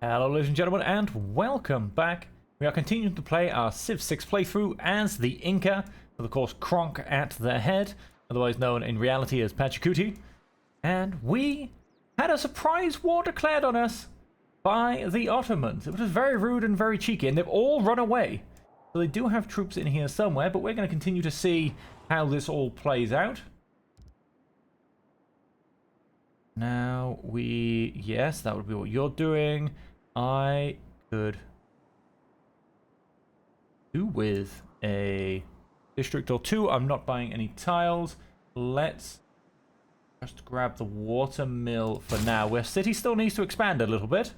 Hello ladies and gentlemen, and welcome back. We are continuing to play our Civ 6 playthrough as the Inca, with of course Kronk at the head, otherwise known in reality as Pachacuti. And we had a surprise war declared on us by the Ottomans. It was very rude and very cheeky, and they've all run away. So they do have troops in here somewhere, but we're going to continue to see how this all plays out. Now yes, that would be what you're doing. I could do with a district or two. I'm not buying any tiles. Let's just grab the water mill for now. Where city still needs to expand a little bit.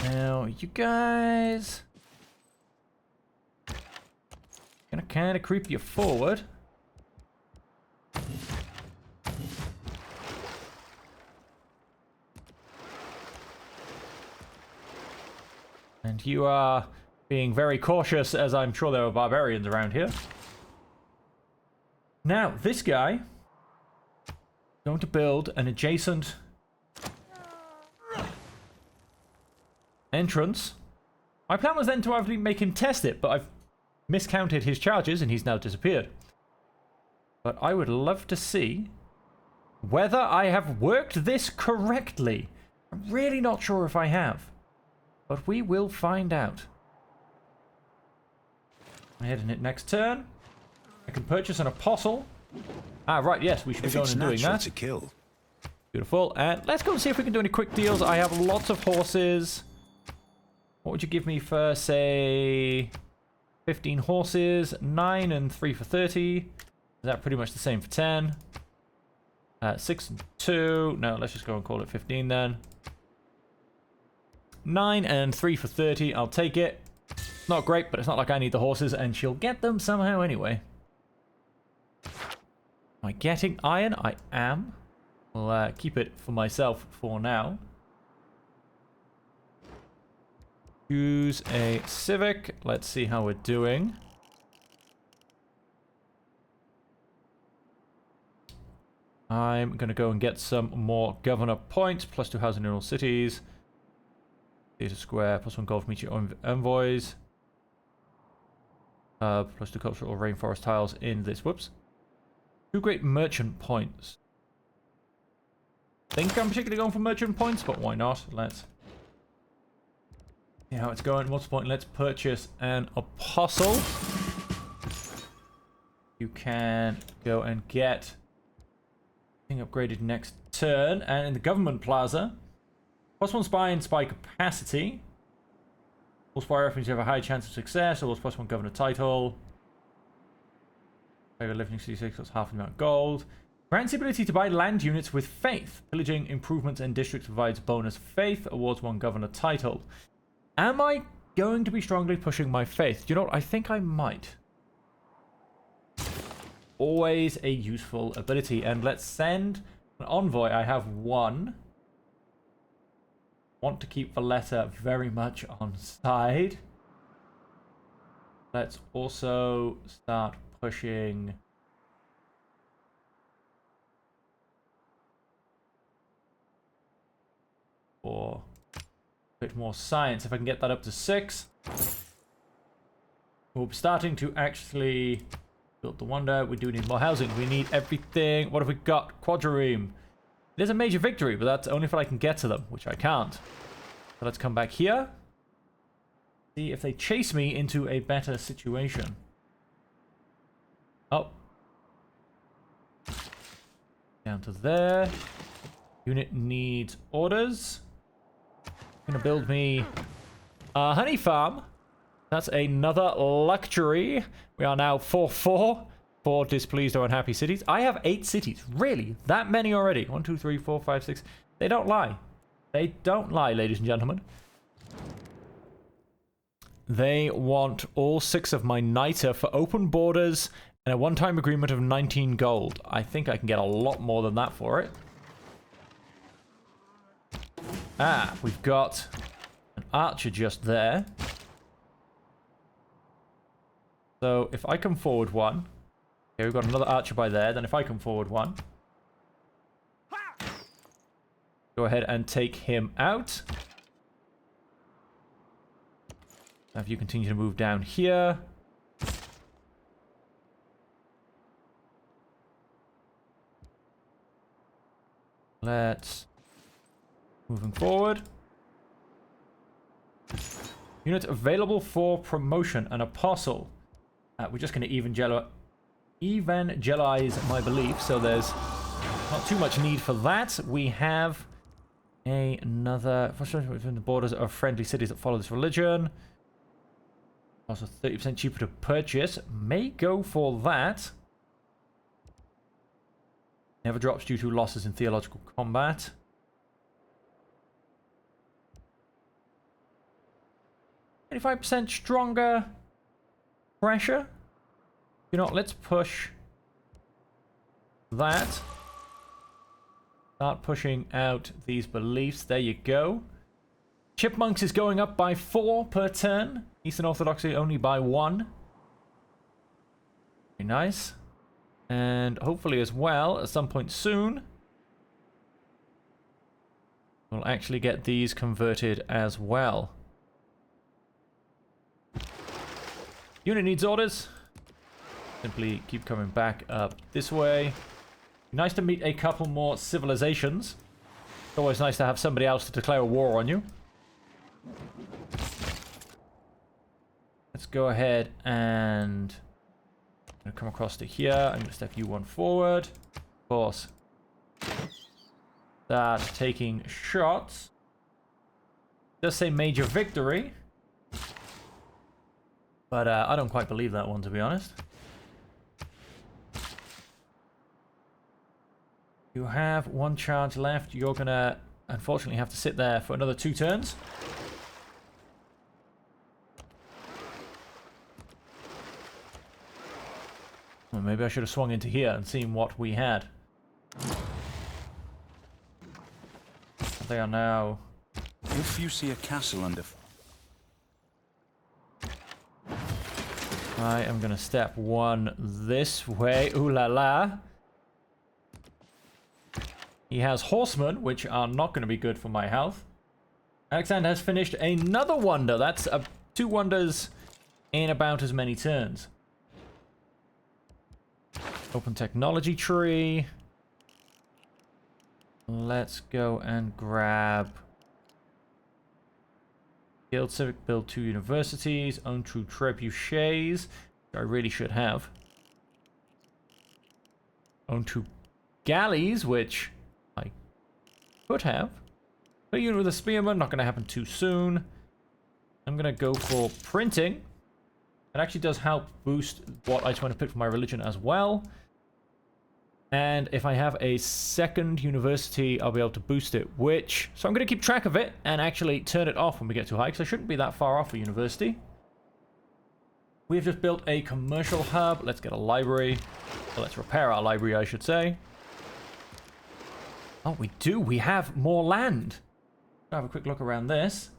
Now, you guys gonna kind of creep you forward. And you are being very cautious, as I'm sure there are barbarians around here. Now, this guy is going to build an adjacent entrance. My plan was then to actually make him test it, but I've miscounted his charges and he's now disappeared. But I would love to see whether I have worked this correctly. I'm really not sure if I have. But we will find out. I'm heading it next turn. I can purchase an apostle. Ah, right, yes, we should be going and doing that. To kill. Beautiful. And let's go and see if we can do any quick deals. I have lots of horses. What would you give me for, say, 15 horses? 9 and 3 for 30. Is that pretty much the same for 10? 6 and 2. No, let's just go and call it 15 then. 9 and 3 for 30. I'll take it. Not great, but it's not like I need the horses, and she'll get them somehow anyway. Am I getting iron? I am. I'll keep it for myself for now. Choose a civic. Let's see how we're doing. I'm going to go and get some more governor points. +2 housing in all cities. Theatre Square, +1 gold for meet your own envoys. +2 cultural rainforest tiles in this. Whoops. 2 great merchant points. I think I'm particularly going for merchant points, but why not? Let's see how it's going. What's the point? Let's purchase an apostle. You can go and get thing upgraded next turn. And in the government plaza, +1 spy and spy capacity. All spy reference, you have a high chance of success. Or +1 governor title. Living 66, that's half the amount of gold. Grants the ability to buy land units with faith. Pillaging, improvements, and districts provides bonus faith. Awards 1 governor title. Am I going to be strongly pushing my faith? Do you know what? I think I might. Always a useful ability. And let's send an envoy. I have 1. Want to keep Valletta very much on side. Let's also start pushing for a bit more science. If I can get that up to 6, we'll be starting to actually build the wonder. We do need more housing. We need everything. What have we got? Quadrireme. It is a major victory, but that's only if I can get to them, which I can't. So let's come back here. See if they chase me into a better situation. Oh. Down to there. Unit needs orders. Gonna build me a honey farm. That's another luxury. We are now 4-4. 4 displeased or unhappy cities. I have 8 cities. Really? That many already? 1, 2, 3, 4, 5, 6. They don't lie. They don't lie, ladies and gentlemen. They want all 6 of my niter for open borders and a one-time agreement of 19 gold. I think I can get a lot more than that for it. Ah, we've got an archer just there. So if I come forward 1. Okay, we've got another archer by there. Then if I come forward 1. Go ahead and take him out. Have you continue to move down here. Let's... Moving forward. Unit available for promotion, an apostle. We're just going to evangelize my belief, so there's not too much need for that. We have another within the borders of friendly cities that follow this religion. Also 30% cheaper to purchase. May go for that. Never drops due to losses in theological combat. 25% stronger pressure. You know, let's push that. Start pushing out these beliefs. There you go. Chipmunks is going up by 4 per turn. Eastern Orthodoxy only by 1. Very nice. And hopefully as well, at some point soon, we'll actually get these converted as well. Unit needs orders. Simply keep coming back up this way. Nice to meet a couple more civilizations. It's always nice to have somebody else to declare a war on you. Let's go ahead and... I'm going to come across to here. I'm going to step you one forward. Of course. Start taking shots. Does say major victory. But I don't quite believe that one, to be honest. You have 1 charge left. You're going to, unfortunately, have to sit there for another 2 turns. Well, maybe I should have swung into here and seen what we had. They are now... If you see a castle under... I am going to step 1 this way. Ooh la la. He has horsemen, which are not going to be good for my health. Alexander has finished another wonder. That's 2 wonders in about as many turns. Open technology tree. Let's go and grab... Guild Civic, build 2 universities, own 2 trebuchets, which I really should have. Own 2 galleys, which I could have. A unit with a spearman, not going to happen too soon. I'm going to go for printing. It actually does help boost what I just want to pick for my religion as well. And if I have a second university, I'll be able to boost it, which... So I'm going to keep track of it and actually turn it off when we get too high, because I shouldn't be that far off a university. We've just built a commercial hub. Let's get a library. Well, let's repair our library, I should say. Oh, we do. We have more land. I'll have a quick look around this.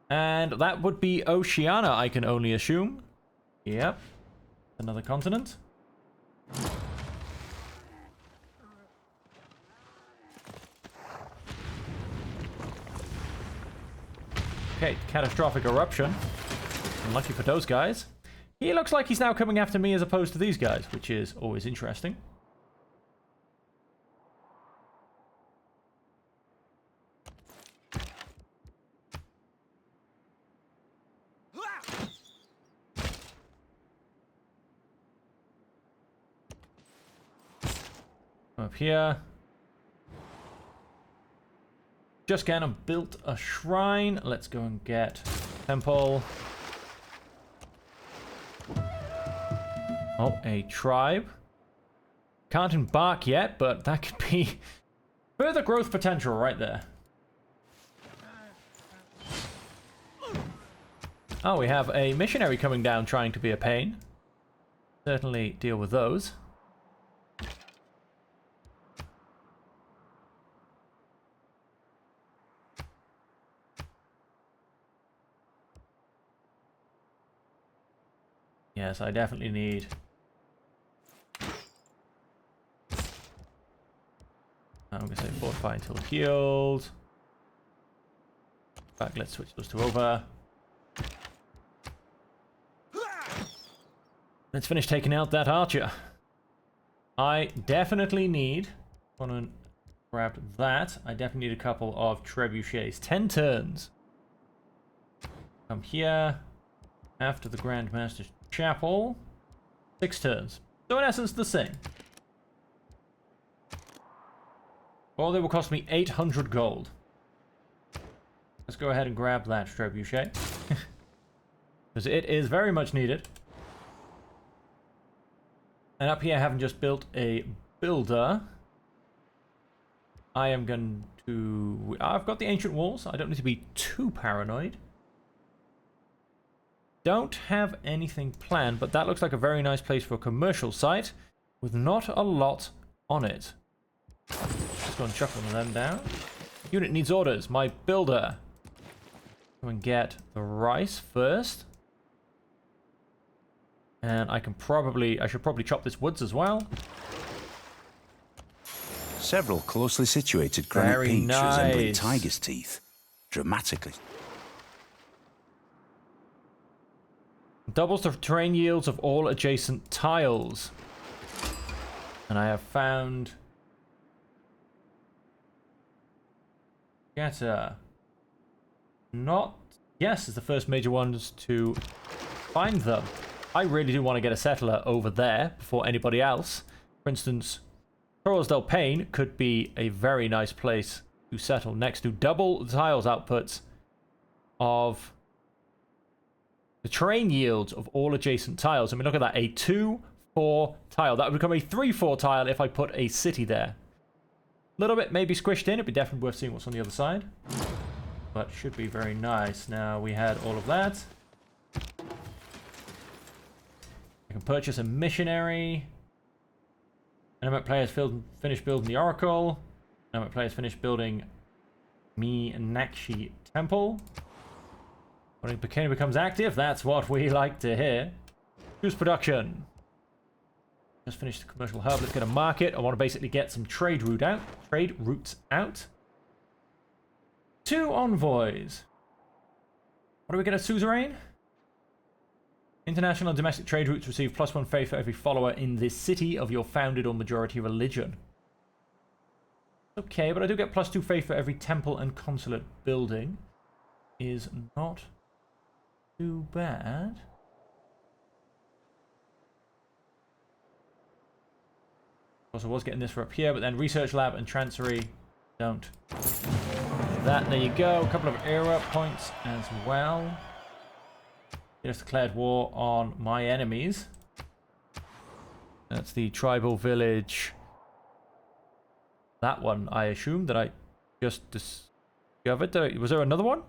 And that would be Oceania, I can only assume. Yep. Another continent. Okay, catastrophic eruption. Unlucky for those guys. He looks like he's now coming after me as opposed to these guys, which is always interesting. Up here. Just kind of built a shrine. Let's go and get temple. Oh, a tribe. Can't embark yet, but that could be further growth potential right there. Oh, we have a missionary coming down trying to be a pain. Certainly deal with those. Yes, I definitely need... I'm going to say 4 Fortify until healed. In fact, let's switch those two over. Let's finish taking out that archer. I definitely need... want to grab that. I definitely need a couple of trebuchets. 10 turns. Come here. After the Grandmaster's Chapel. 6 turns. So in essence, the same. Well, they will cost me 800 gold. Let's go ahead and grab that trebuchet. Because it is very much needed. And up here, having just built a builder, I am going to... I've got the ancient walls. I don't need to be too paranoid. Don't have anything planned, but that looks like a very nice place for a commercial site with not a lot on it. Let's go and chuck one of them down. Unit needs orders. My builder. Go and get the rice first. And I should probably chop this woods as well. Several closely situated granite Very peaks resembling nice. tiger's teeth. Dramatically. Doubles the terrain yields of all adjacent tiles. And I have found... Not... Yes, it's the first major ones to find them. I really do want to get a settler over there before anybody else. For instance, Torres del Paine could be a very nice place to settle next to double the tiles outputs of the terrain yields of all adjacent tiles. I mean, look at that. A 2-4 tile. That would become a 3-4 tile if I put a city there. A little bit maybe squished in. It'd be definitely worth seeing what's on the other side. But should be very nice. Now, we had all of that. I can purchase a missionary. Element players finish building the Oracle. Element players finish building Meenakshi Temple. When it becomes active, that's what we like to hear. Choose production. Just finished the commercial hub. Let's get a market. I want to basically get some trade routes out. 2 envoys. What do we get at suzerain? International and domestic trade routes receive +1 faith for every follower in this city of your founded or majority religion. Okay, but I do get +2 faith for every temple and consulate building. Is not too bad. Also was getting this for up here, but then research lab and chancery don't. That, there you go. A couple of era points as well. Just declared war on my enemies. That's the tribal village. That one, I assume, that I just discovered. Was there another one?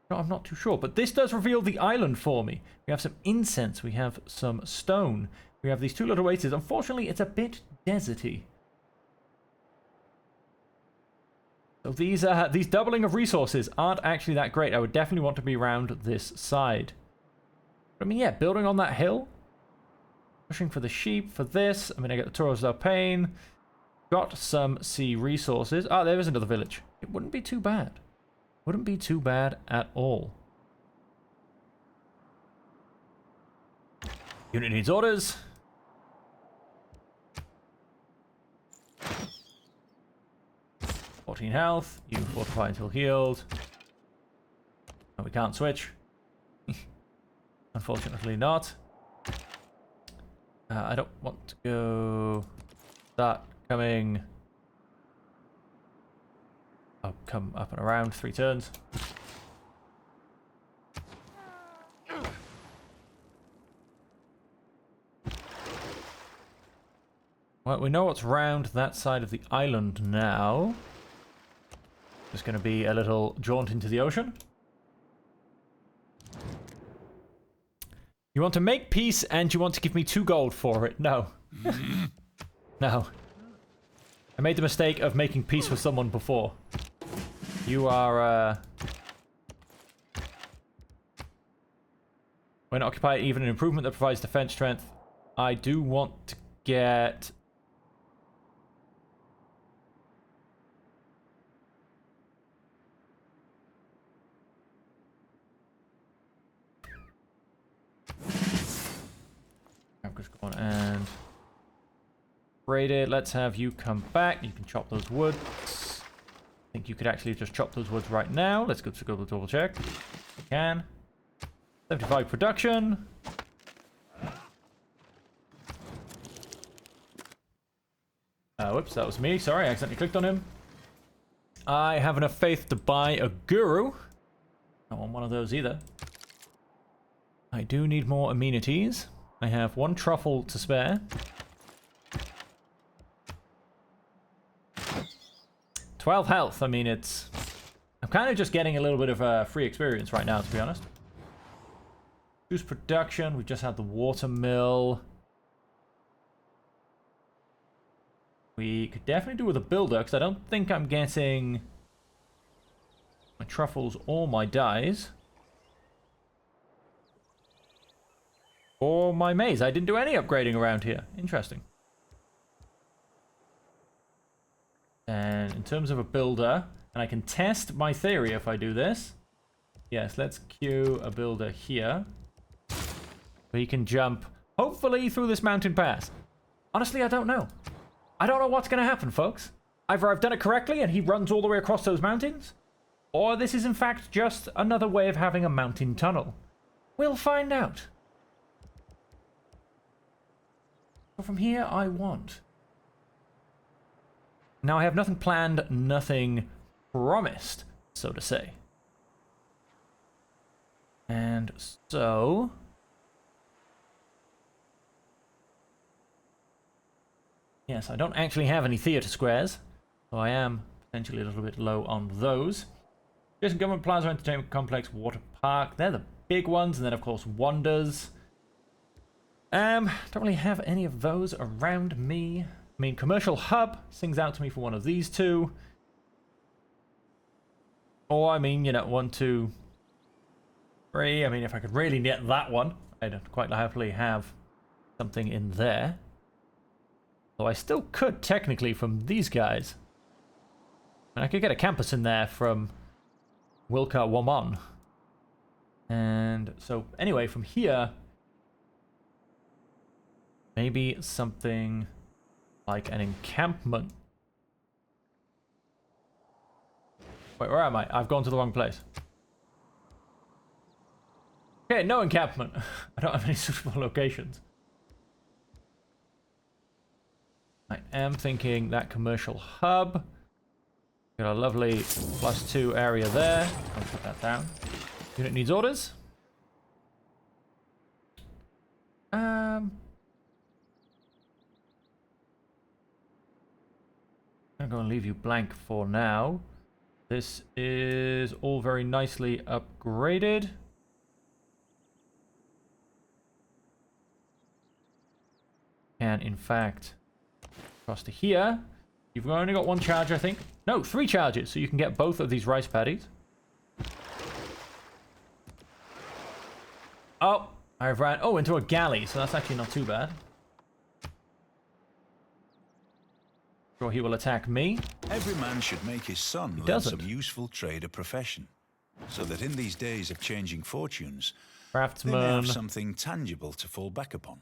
No, I'm not too sure. But this does reveal the island for me. We have some incense. We have some stone. We have these 2 little oases. Unfortunately, it's a bit deserty. So these doubling of resources aren't actually that great. I would definitely want to be around this side. But I mean, yeah, building on that hill. Pushing for the sheep, for this. I mean, I get the Torres del Paine. Got some sea resources. Ah, there is another village. It wouldn't be too bad. Wouldn't be too bad at all. Unit needs orders. (14 health. You fortify until healed. And we can't switch. Unfortunately not. I don't want to go... Start coming... I'll come up and around 3 turns. Well, we know what's round that side of the island now. Just going to be a little jaunt into the ocean. You want to make peace and you want to give me 2 gold for it? No. No. I made the mistake of making peace with someone before. You are, when occupied, even an improvement that provides defense strength. I do want to get... I'm just going and raid it. Let's have you come back. You can chop those woods. I think you could actually just chop those woods right now. Let's go to double check. You can. 75 production. Whoops, that was me. Sorry, I accidentally clicked on him. I have enough faith to buy a guru. I don't want one of those either. I do need more amenities. I have 1 truffle to spare. 12 health. I mean, it's... I'm kind of just getting a little bit of free experience right now, to be honest. Juice production. We've just had the watermill. We could definitely do with a builder, because I don't think I'm getting my truffles or my dyes. Or my maze. I didn't do any upgrading around here. Interesting. And in terms of a builder, and I can test my theory if I do this. Yes, let's queue a builder here. So he can jump, hopefully, through this mountain pass. Honestly, I don't know. I don't know what's going to happen, folks. Either I've done it correctly and he runs all the way across those mountains, or this is in fact just another way of having a mountain tunnel. We'll find out. But from here, I want. Now, I have nothing planned, nothing promised, so to say. And so... yes, I don't actually have any theatre squares, so I am potentially a little bit low on those. Jason Government Plaza, Entertainment Complex, Water Park, they're the big ones, and then of course Wonders. Don't really have any of those around me. I mean, Commercial Hub sings out to me for one of these two. Or, I mean, you know, 1, 2, 3. I mean, if I could really get that one, I'd quite happily have something in there. Though I still could, technically, from these guys. And I could get a campus in there from Wilka Wamon. And so, anyway, from here... maybe something like an encampment. Wait, where am I? I've gone to the wrong place. Okay, no encampment. I don't have any suitable locations. I am thinking that commercial hub. Got a lovely +2 area there. I'll put that down. Unit needs orders. I'm going to leave you blank for now. This is all very nicely upgraded. And in fact, across to here, you've only got 1 charge, I think. No, 3 charges, so you can get both of these rice paddies. Oh, I've ran into a galley, so that's actually not too bad. Sure, he will attack me. Every man should make his son learn some useful trade or profession, so that in these days of changing fortunes, Craftsman. they may have something tangible to fall back upon.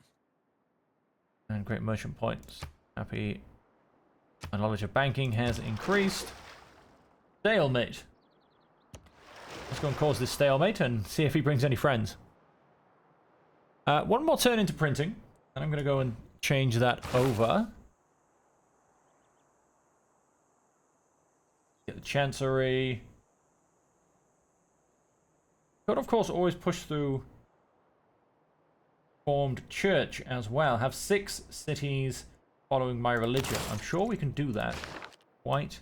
And great merchant points. Happy. My knowledge of banking has increased. Stalemate. Let's go and cause this stalemate and see if he brings any friends. 1 more turn into printing, and I'm going to go and change that over. Get the Chancery. Could, of course, always push through Formed Church as well. Have 6 cities following my religion. I'm sure we can do that quite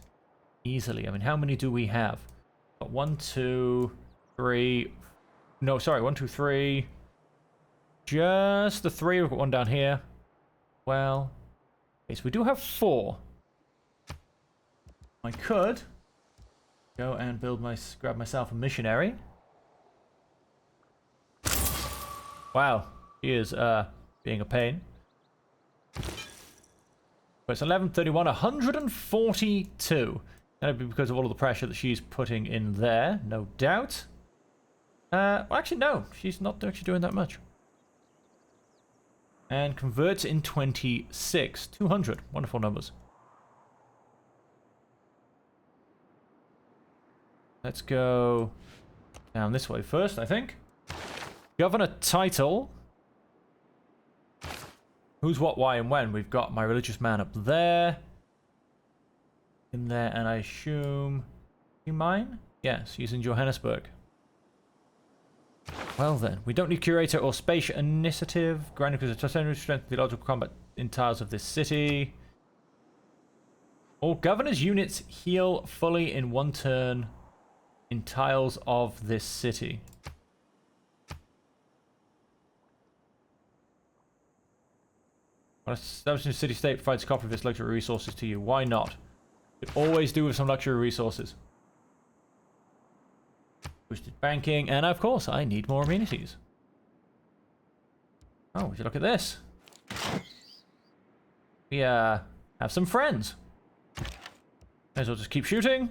easily. I mean, how many do we have? Got 1, 2, 3. No, sorry, 1, 2, 3. Just the 3. We've got 1 down here. Well, okay, so we do have 4. I could go and grab myself a missionary. Wow, he is being a pain. But it's 11:31, 142. That'd be because of all of the pressure that she's putting in there, no doubt. Well, actually, no, she's not actually doing that much. And converts in 26. 200. Wonderful numbers. Let's go down this way first, I think. Governor title. Who's what, why, and when? We've got my religious man up there. In there, and I assume... You mine? Yes, he's in Johannesburg. Well then, we don't need curator or space initiative. Granted, because of strength the logical combat in tiles of this city. All governor's units heal fully in 1 turn in tiles of this city. Establishing a city-state provides a copy of its luxury resources to you. Why not? Could always do with some luxury resources. Boosted banking, and of course, I need more amenities. Oh, would you look at this? We have some friends. May as well just keep shooting.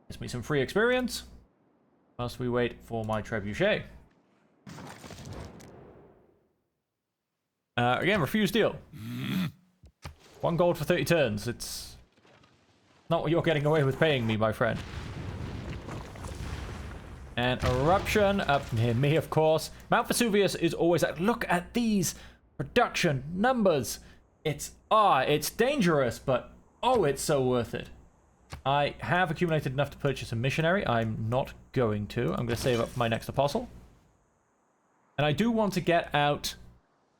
Gives me some free experience. Whilst we wait for my trebuchet. Again, refuse deal. 1 gold for 30 turns. It's not what you're getting away with paying me, my friend. And eruption up near me, of course. Mount Vesuvius is always like, look at these production numbers. It's dangerous, but oh, it's so worth it. I have accumulated enough to purchase a missionary. I'm not going to. I'm going to save up for my next apostle. And I do want to get out,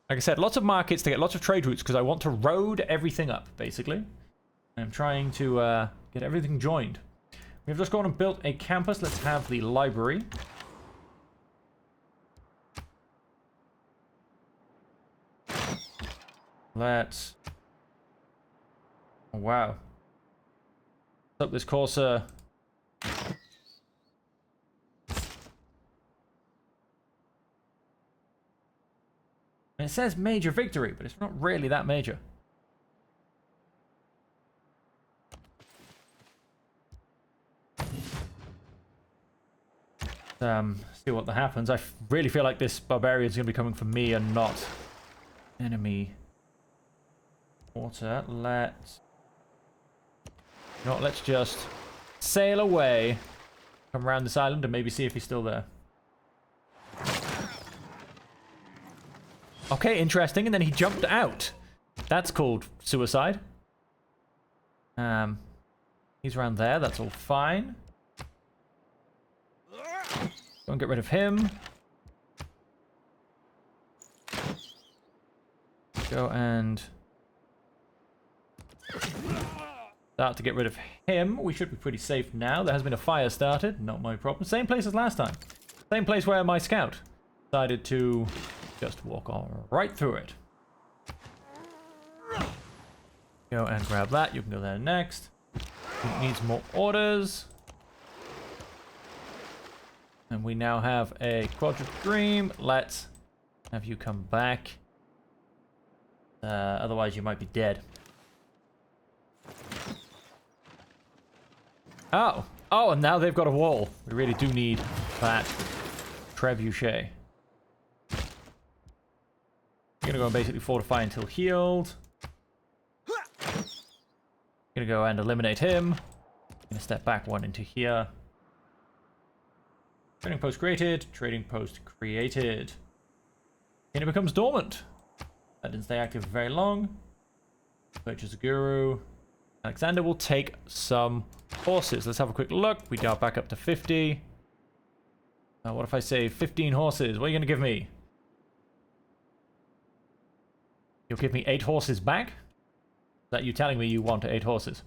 like I said, lots of markets to get lots of trade routes because I want to road everything up, basically. I'm trying to get everything joined. We've just gone and built a campus. Let's have the library. Let's... Oh, wow. Up this courser. And it says major victory, but it's not really that major. See what happens. I really feel like this barbarian is going to be coming for me and not enemy water. Let's just sail away, come around this island, and maybe see if he's still there. Okay, interesting. And then he jumped out. That's called suicide. He's around there. That's all fine. Go and get rid of him. Go and start to get rid of him. We should be pretty safe now. There has been a fire started. Not my problem. Same place as last time. Same place where my scout decided to just walk on right through it. Go and grab that. You can go there next. It needs more orders. And we now have a quadrant dream. Let's have you come back. Otherwise you might be dead. Oh, and now they've got a wall. We really do need that trebuchet. I'm gonna go and basically fortify until healed. Gonna go and eliminate him. Gonna step back 1 into here. Trading post created. Trading post created. And it becomes dormant. That didn't stay active for very long. Purchase a guru. Alexander will take some horses. Let's have a quick look. We are back up to 50. What if I say 15 horses? What are you going to give me? You'll give me 8 horses back? Is that you telling me you want 8 horses?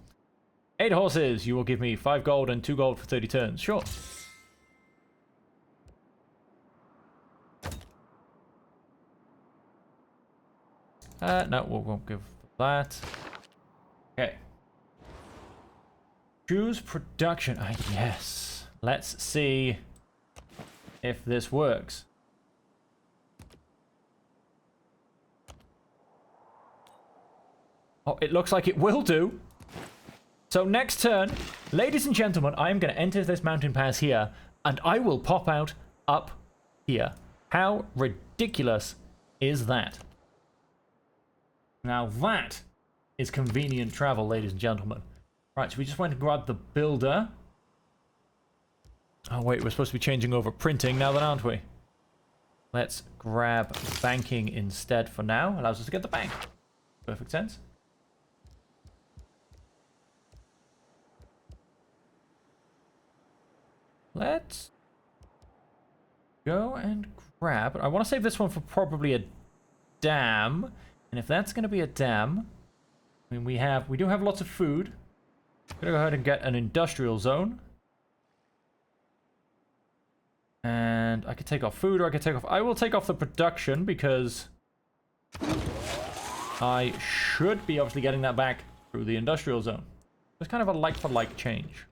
8 horses! You will give me 5 gold and 2 gold for 30 turns. Sure. No, we won't give that. Okay. Choose production. Yes. Let's see if this works. Oh, it looks like it will do. So next turn, ladies and gentlemen, I am going to enter this mountain pass here, and I will pop out up here. How ridiculous is that. Now that is convenient travel, ladies and gentlemen. Right, so we just went and grabbed the builder. Oh wait, we're supposed to be changing over printing now then, aren't we? Let's grab banking instead for now. Allows us to get the bank. Perfect sense. Let's go and grab... I want to save this one for probably a dam. And if that's going to be a dam... I mean, we do have lots of food. I'm going to go ahead and get an industrial zone. And I could take off food or I could take off... I will take off the production because I should be obviously getting that back through the industrial zone. It's kind of a like-for-like change.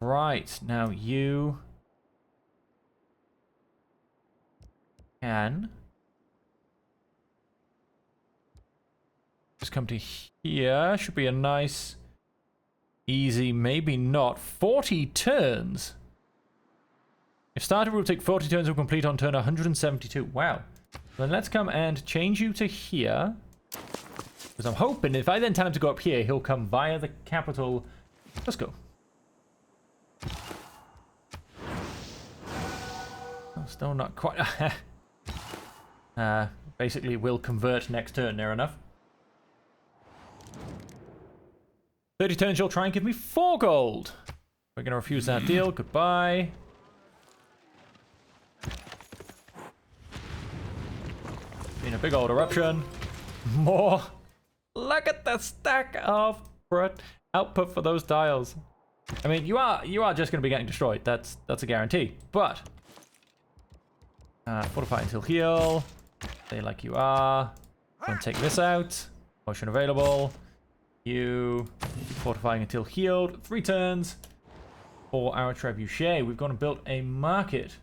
Right, now you can just come to here. Should be a nice, easy, maybe not, 40 turns. If started, will take 40 turns to complete on turn 172. Wow. Then let's come and change you to here. Because I'm hoping if I then tell him to go up here, he'll come via the capital. Let's go. Oh, still not quite. Basically, we'll convert next turn, near enough. 30 turns, you'll try and give me 4 gold. We're going to refuse that deal. Goodbye. Been a big old eruption. More. Look at the stack of output for those tiles. I mean, you are just going to be getting destroyed. That's a guarantee. But fortify until heal. Stay like you are. Don't take this out. Motion available. You fortifying until healed. 3 turns for our trebuchet. We've gone and built a market.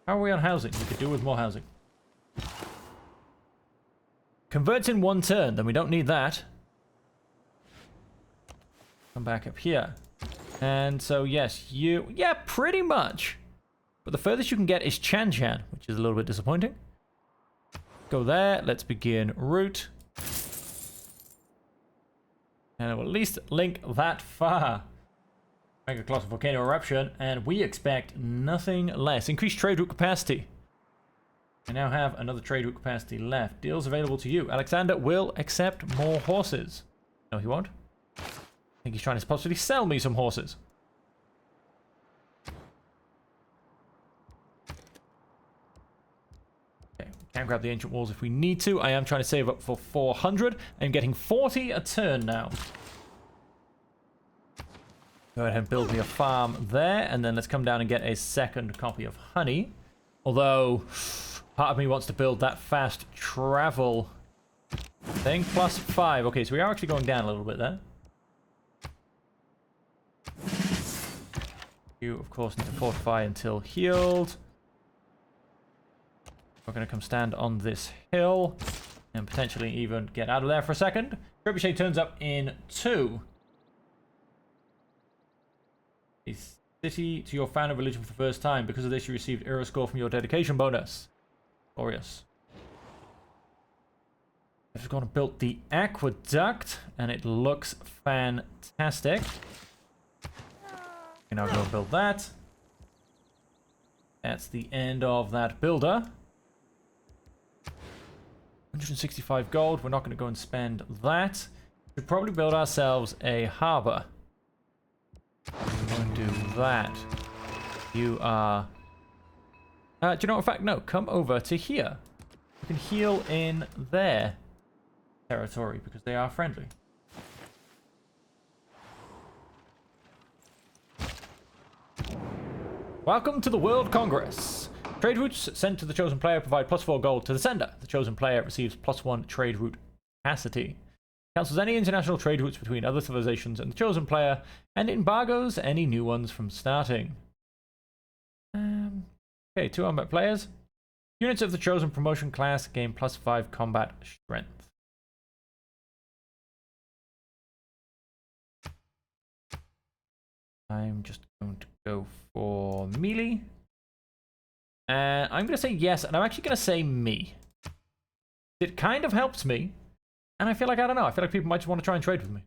How are we on housing? We could do with more housing. Converts in 1 turn, then we don't need that. Come back up here. And so, yes, yeah, pretty much. But the furthest you can get is Chan Chan, which is a little bit disappointing. Go there. Let's begin route. And it will at least link that far. Mega Colossal Volcano Eruption, and we expect nothing less. Increased trade route capacity. I now have another trade route capacity left. Deals available to you. Alexander will accept more horses. No, he won't. I think he's trying to possibly sell me some horses. Okay, we can grab the ancient walls if we need to. I am trying to save up for 400. I'm getting 40 a turn now. Go ahead and build me a farm there, and then let's come down and get a second copy of honey. Although part of me wants to build that fast travel thing. +5. Okay, so we are actually going down a little bit there. You, of course, need to fortify until healed. We're going to come stand on this hill and potentially even get out of there for a second. Trebuchet turns up in 2. A city to your fan of religion for the first time. Because of this, you received era score from your dedication bonus. Glorious. I've just gone and built the aqueduct, and it looks fantastic. Now go build that. That's the end of that builder. 165 gold. We're not going to go and spend that. We'll probably build ourselves a harbor. We're going to do that. You are... do you know what? In fact, no. Come over to here. You can heal in their territory because they are friendly. Welcome to the World Congress. Trade routes sent to the chosen player provide +4 gold to the sender. The chosen player receives +1 trade route capacity. Cancels any international trade routes between other civilizations and the chosen player, and embargoes any new ones from starting. Okay, 2 combat players. Units of the chosen promotion class gain +5 combat strength. I'm just going to go for melee. I'm going to say yes, and I'm actually going to say me. It kind of helps me. And I feel like, I don't know, I feel like people might just want to try and trade with me.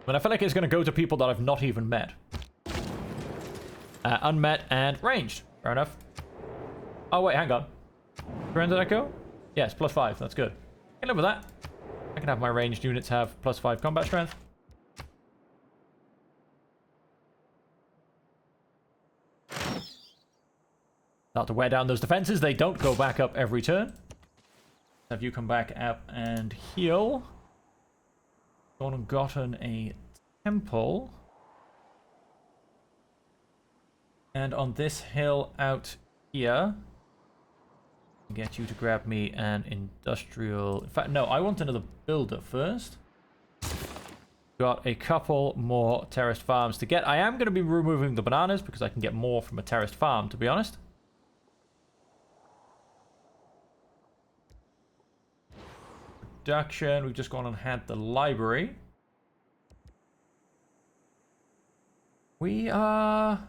But I feel like it's going to go to people that I've not even met. Unmet and ranged. Fair enough. Oh, wait, hang on. Where did that go? Yes, +5. That's good. I can live with that. I can have my ranged units have +5 combat strength. Start to wear down those defenses. They don't go back up every turn. Have you come back up and heal. Gone and gotten a temple. And on this hill out here, get you to grab me an industrial. In fact, no, I want another builder first. Got a couple more terraced farms to get. I am going to be removing the bananas because I can get more from a terraced farm, to be honest. Production. We've just gone and had the library. We are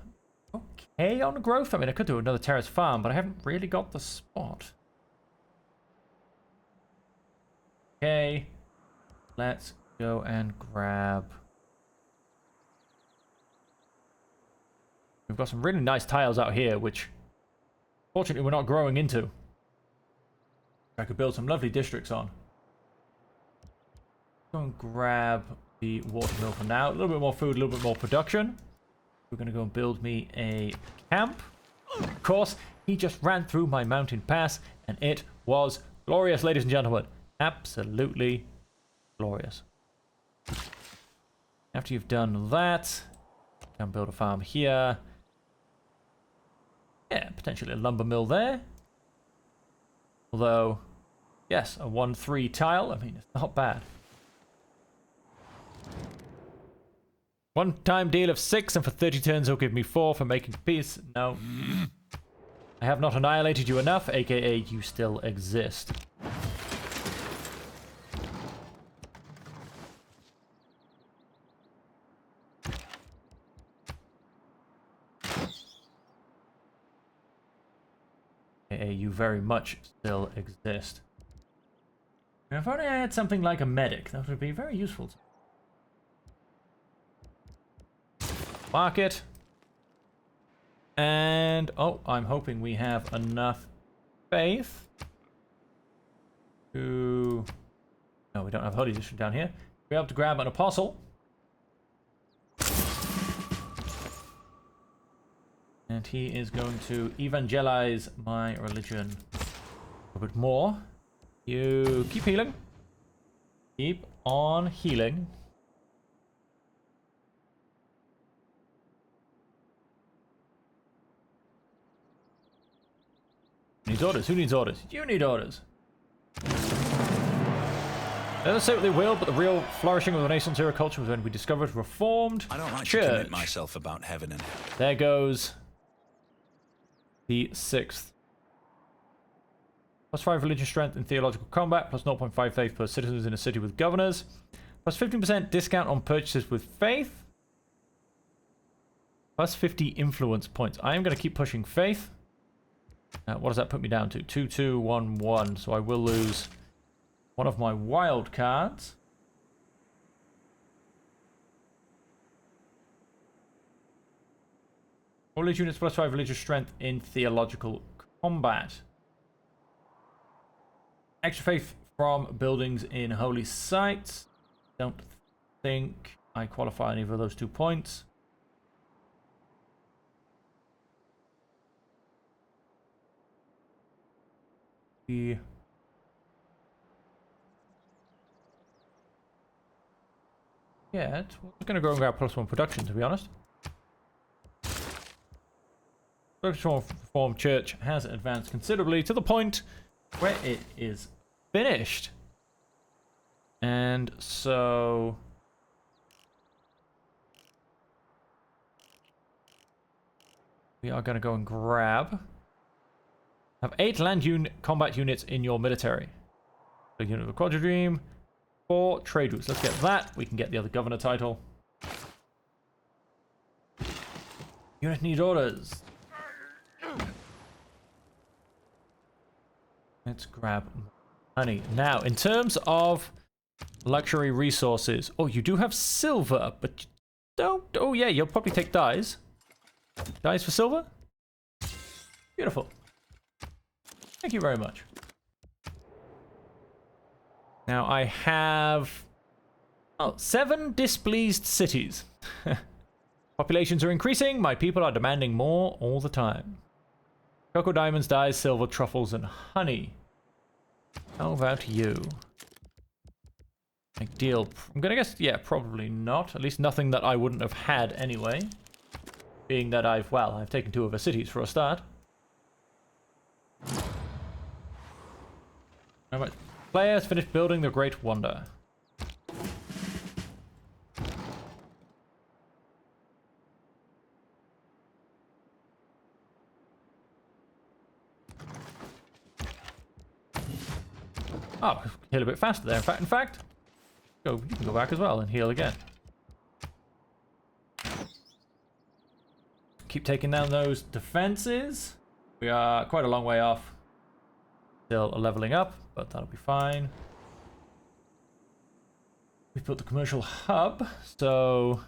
okay on growth. I mean, I could do another terrace farm, but I haven't really got the spot. Okay. Let's go and grab. We've got some really nice tiles out here, which fortunately we're not growing into. I could build some lovely districts on. Go and grab the watermill for now. A little bit more food, a little bit more production. We're going to go and build me a camp. Of course, he just ran through my mountain pass, and it was glorious, ladies and gentlemen. Absolutely glorious. After you've done that, you can build a farm here. Yeah, potentially a lumber mill there. Although, yes, a 1-3 tile. I mean, it's not bad. One-time deal of 6, and for 30 turns he'll give me 4 for making peace. No. I have not annihilated you enough, aka you still exist. Aka you very much still exist. If only I had something like a medic, that would be very useful to me. Market. And, oh, I'm hoping we have enough faith to... No, we don't have Holy District down here. We're able to grab an apostle. And he is going to evangelize my religion a bit more. You keep healing. Keep on healing. Needs orders? Who needs orders? You need orders. Let us say what they will, but the real flourishing of the Renaissance era culture was when we discovered Reformed I don't like Church. to commit myself about heaven and hell. There goes the 6th. +5 religious strength in theological combat, +0.5 faith per citizens in a city with governors, +15% discount on purchases with faith, +50 influence points. I am going to keep pushing faith. What does that put me down to? 2, 2, 1, 1. So I will lose one of my wild cards. All these units +5 religious strength in theological combat. Extra faith from buildings in holy sites. Don't think I qualify any of those 2 points. Yeah, we're going to go and grab +1 production, to be honest. Reformed Church has advanced considerably to the point where it is finished. And so... we are going to go and grab... Have 8 land combat units in your military. A unit of a quadridream. 4 trade routes. Let's get that. We can get the other governor title. Unit need orders. Let's grab honey. Now, in terms of luxury resources. Oh, you do have silver, but you don't... Oh, yeah, you'll probably take dyes. Dyes for silver? Beautiful. Thank you very much. Now, I have... Oh, 7 displeased cities. Populations are increasing. My people are demanding more all the time. Cocoa, diamonds, dyes, silver, truffles, and honey. How about you? Ideal. I'm gonna guess, yeah, probably not. At least nothing that I wouldn't have had anyway. Being that I've taken 2 of the cities for a start. Alright. Players finished building the Great Wonder. Oh, heal a bit faster there. In fact, you can go back as well and heal again. Keep taking down those defenses. We are quite a long way off. Still leveling up, but that'll be fine. We've built the commercial hub, so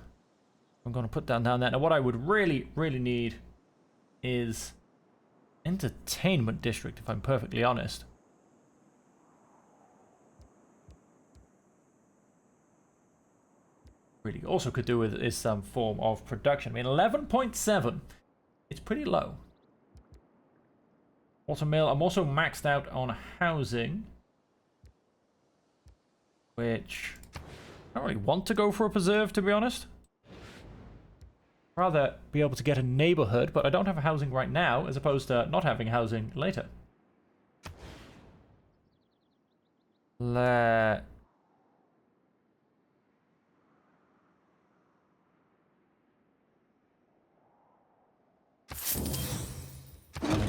I'm going to put down there. Now, what I would really, really need is entertainment district, if I'm perfectly honest. Really also could do with is some form of production. I mean, 11.7. It's pretty low. Watermill. I'm also maxed out on housing, which I don't really want to go for a preserve, to be honest. Rather be able to get a neighborhood, but I don't have housing right now, as opposed to not having housing later.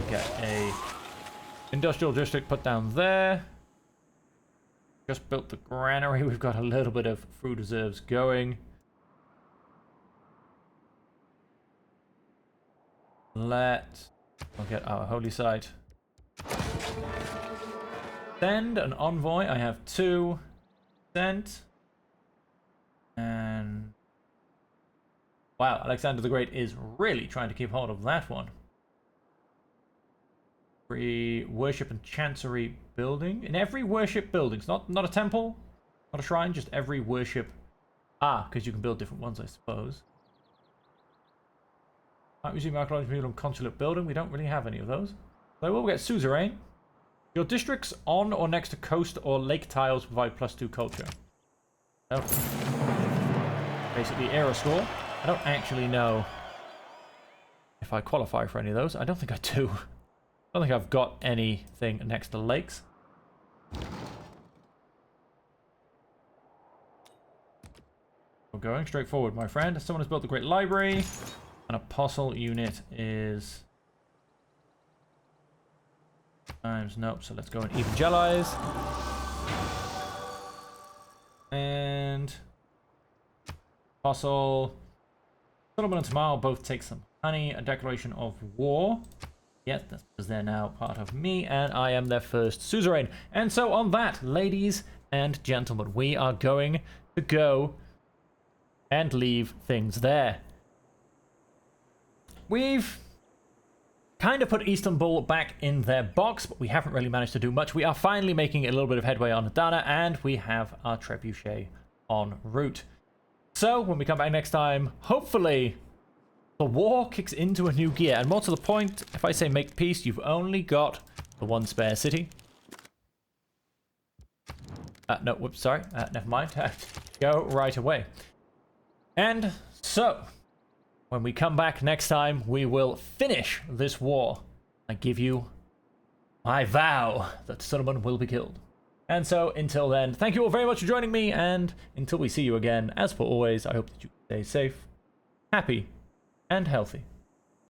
Get a industrial district put down there. Just built the granary. We've got a little bit of food reserves going. We'll get our holy site. Send an envoy. I have 2 sent. And wow, Alexander the Great is really trying to keep hold of that one. Every worship and chancery building. In every worship building. It's not a temple, not a shrine, just every worship. Ah, because you can build different ones, I suppose. Museum Archaeology Museum Consulate Building. We don't really have any of those. So we'll get suzerain. Your districts on or next to coast or lake tiles provide +2 culture. So, basically era score. I don't actually know if I qualify for any of those. I don't think I do. I don't think I've got anything next to lakes. We're going straight forward, my friend. Someone has built a great library. An apostle unit is... times, nope, so let's go and evangelize. And... apostle... Solomon and Tamar both take some honey. A declaration of war. Yes, that's because they're now part of me, and I am their first suzerain. And so on that, ladies and gentlemen, we are going to go and leave things there. We've kind of put Istanbul back in their box, but we haven't really managed to do much. We are finally making a little bit of headway on Adana, and we have our trebuchet en route. So, when we come back next time, hopefully the war kicks into a new gear. And more to the point, if I say make peace, you've only got the 1 spare city. No, whoops, sorry. Never mind. Go right away. And so, when we come back next time, we will finish this war. I give you my vow that Solomon will be killed. And so, until then, thank you all very much for joining me. And until we see you again, as per always, I hope that you stay safe, happy, and healthy.